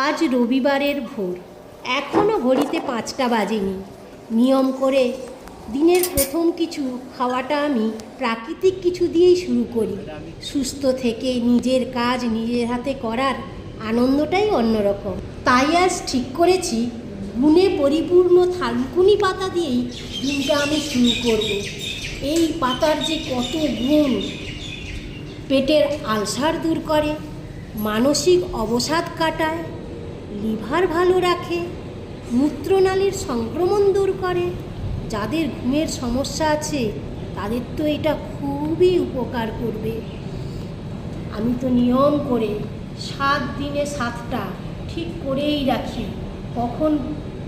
আজ রবিবারের ভোর, এখনও ঘড়িতে 5টা বাজেনি। নিয়ম করে দিনের প্রথম কিছু খাওয়াটা আমি প্রাকৃতিক কিছু দিয়েই শুরু করি। সুস্থ থেকে নিজের কাজ নিজের হাতে করার আনন্দটাই অন্যরকম। তাই আজ ঠিক করেছি গুণে পরিপূর্ণ থানকুনি পাতা দিয়েই দিনটা আমি শুরু করব। এই পাতার যে কত গুণ! পেটের আলসার দূর করে, মানসিক অবসাদ কাটায়, লিভার ভালো রাখে, মূত্রনালীর সংক্রমণ দূর করে। যাদের ঘুমের সমস্যা আছে তাদের তো এটা খুবই উপকার করবে। আমি তো নিয়ম করে 7 দিনে 7টা ঠিক করেই রাখি, কখন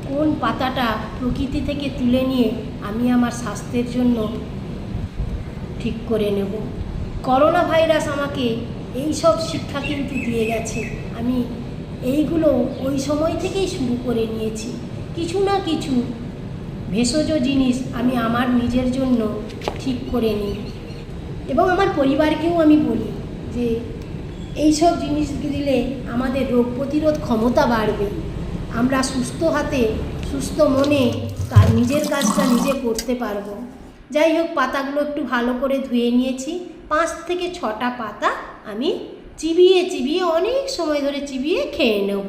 কোন পাতাটা প্রকৃতি থেকে তুলে নিয়ে আমি আমার স্বাস্থ্যের জন্য ঠিক করে নেব। করোনা ভাইরাস আমাকে এই সব শিক্ষা কিন্তু দিয়ে গেছে। আমি এইগুলো ওই সময় থেকেই শুরু করে নিয়েছি। কিছু না কিছু ভেষজ জিনিস আমি আমার নিজের জন্য ঠিক করে নিই এবং আমার পরিবারকেও আমি বলি যে এই সব জিনিস দিলে আমাদের রোগ প্রতিরোধ ক্ষমতা বাড়বে। আমরা সুস্থ হাতে সুস্থ মনে তার নিজের কাজটা নিজে করতে পারবো। যাই হোক, পাতাগুলো একটু ভালো করে ধুয়ে নিয়েছি। 5 থেকে 6টা পাতা আমি চিবিয়ে চিবিয়ে অনেক সময় ধরে চিবিয়ে খেয়ে নেব।